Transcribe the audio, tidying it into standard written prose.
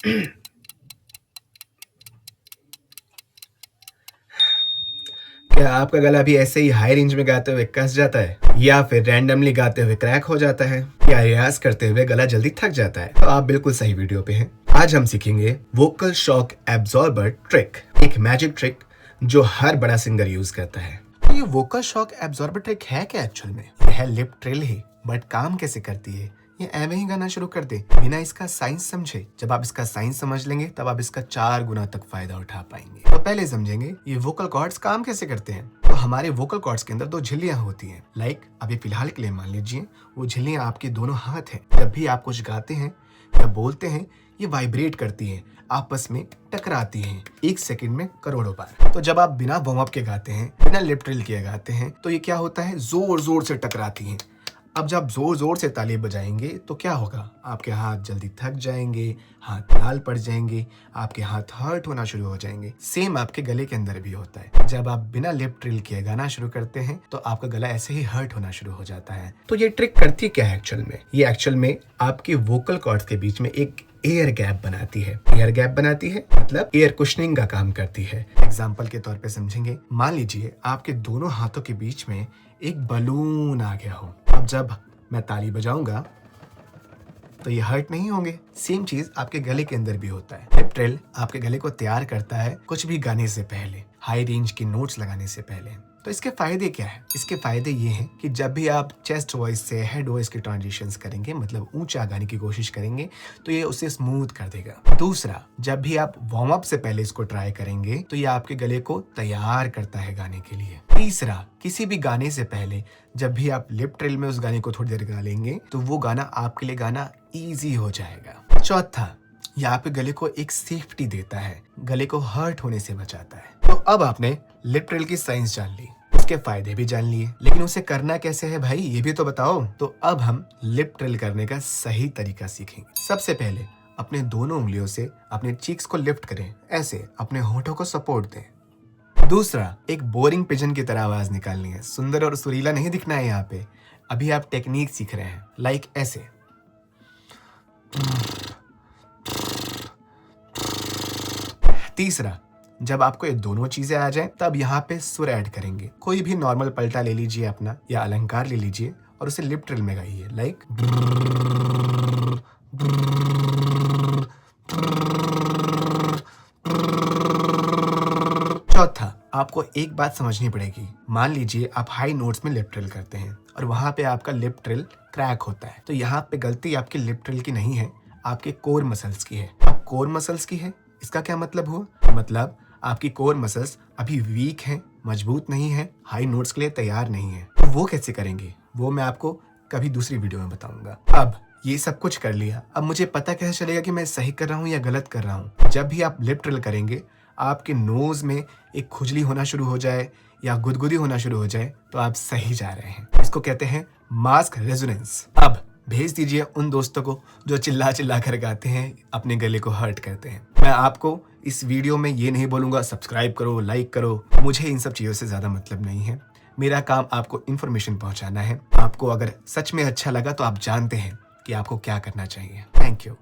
क्या आपका गला भी ऐसे ही हाई रेंज में गाते हुए कस जाता है, या फिर रैंडमली गाते हुए क्रैक हो जाता है, या रियाज करते हुए गला जल्दी थक जाता है? तो आप बिल्कुल सही वीडियो पे हैं। आज हम सीखेंगे वोकल शॉक एब्जॉर्बर ट्रिक, एक मैजिक ट्रिक जो हर बड़ा सिंगर यूज करता है। तो ये वोकल शॉक एब्जॉर्बर ट्रिक है क्या एक्चुअल में? यह है लिप ट्रिल ही, बट काम कैसे करती है? ये एवं ही गाना शुरू कर दे बिना इसका साइंस समझे। जब आप इसका साइंस समझ लेंगे तब आप इसका 4 गुना तक फायदा उठा पाएंगे। तो पहले समझेंगे ये वोकल कॉर्ड्स काम कैसे करते हैं। तो हमारे वोकल कॉर्ड्स के अंदर 2 झिल्लियां होती हैं। अभी फिलहाल के लिए मान लीजिए वो झिल्लियां आपके दोनों हाथ हैं। जब भी आप कुछ गाते हैं या बोलते हैं, ये वाइब्रेट करती हैं, आपस में टकराती हैं 1 सेकंड में करोड़ों बार। तो जब आप बिना वार्म अप के गाते हैं, बिना लिप ट्रिल किए गाते हैं, तो ये क्या होता है, जोर जोर से टकराती हैं। अब जब जोर जोर से ताली बजाएंगे तो क्या होगा, आपके हाथ जल्दी थक जाएंगे, हाथ लाल पड़ जाएंगे, आपके हाथ हर्ट होना शुरू हो जाएंगे। सेम आपके गले के अंदर भी होता है। जब आप बिना लिप ट्रिल किए गाना शुरू करते हैं तो आपका गला ऐसे ही हर्ट होना शुरू हो जाता है। तो ये ट्रिक करती क्या है एक्चुअल में? ये एक्चुअल में आपके वोकल कॉर्ड्स के बीच में एक एयर गैप बनाती है। एयर गैप बनाती है मतलब एयर कुशनिंग का काम करती है। एग्जाम्पल के तौर पे समझेंगे, मान लीजिए आपके दोनों हाथों के बीच में एक बलून आ गया हो। अब जब मैं ताली बजाऊंगा तो ये हर्ट नहीं होंगे। सेम चीज आपके गले के अंदर भी होता है। लिप ट्रिल आपके गले को तैयार करता है कुछ भी गाने से पहले, हाई रेंज की नोट्स लगाने से पहले। तो इसके फायदे क्या है? इसके फायदे ये हैं कि जब भी आप चेस्ट वॉइस से हेड वॉइस के ट्रांजिशंस करेंगे, मतलब ऊंचा गाने की कोशिश करेंगे, तो ये उसे स्मूथ कर देगा। दूसरा, जब भी आप वार्म अप से पहले इसको ट्राई करेंगे तो ये आपके गले को तैयार करता है गाने के लिए। तीसरा, किसी भी गाने से पहले जब भी आप लिप ट्रिल में उस गाने को थोड़ी देर गा लेंगे तो वो गाना आपके लिए गाना ईजी हो जाएगा। चौथा, यह आपके गले को एक सेफ्टी देता है, गले को हर्ट होने से बचाता है। तो अब आपने लिप ट्रिल की साइंस जान ली, उसके फायदे भी जान लिए, लेकिन उसे करना कैसे है भाई, ये भी तो बताओ। तो अब हम लिप ट्रिल करने का सही तरीका सीखेंगे। सबसे पहले अपने दोनों उंगलियों से अपने चीक्स को लिफ्ट करें, ऐसे अपने होठों को सपोर्ट दें। दूसरा, एक बोरिंग पिजन की तरह आवाज निकालनी है, सुंदर और सुरीला नहीं दिखना है यहाँ पे। अभी आप टेक्निक सीख रहे हैं, ऐसे। तीसरा, जब आपको ये दोनों चीजें आ जाएं, तब यहाँ पे सुर ऐड करेंगे। कोई भी नॉर्मल पलटा ले लीजिए अपना, या अलंकार ले लीजिए और उसे लिप ट्रिल में गाइए, चौथा, आपको एक बात समझनी पड़ेगी। मान लीजिए आप हाई नोट्स में लिप ट्रिल करते हैं और वहां पे आपका लिप ट्रिल क्रैक होता है, तो यहाँ पे गलती आपकी लिप ट्रिल की नहीं है, आपके कोर मसल्स की है। अब कोर मसल्स की है, इसका क्या मतलब हुआ? मतलब आपकी कोर मसल्स अभी वीक हैं, मजबूत नहीं है, हाई नोट्स के लिए तैयार नहीं है। तो वो कैसे करेंगे, वो मैं आपको कभी दूसरी वीडियो में बताऊंगा। अब ये सब कुछ कर लिया, अब मुझे पता कैसे चलेगा कि मैं सही कर रहा हूँ या गलत कर रहा हूँ? जब भी आप लिप ट्रिल करेंगे, आपके नोज में एक खुजली होना शुरू हो जाए या गुदगुदी होना शुरू हो जाए, तो आप सही जा रहे हैं। इसको कहते हैं मास्क रेजोनेंस। अब भेज दीजिए उन दोस्तों को जो चिल्ला चिल्ला कर गाते हैं, अपने गले को हर्ट करते हैं। मैं आपको इस वीडियो में ये नहीं बोलूंगा सब्सक्राइब करो, लाइक करो, मुझे इन सब चीजों से ज्यादा मतलब नहीं है। मेरा काम आपको इन्फॉर्मेशन पहुंचाना है। आपको अगर सच में अच्छा लगा तो आप जानते हैं कि आपको क्या करना चाहिए। Thank you.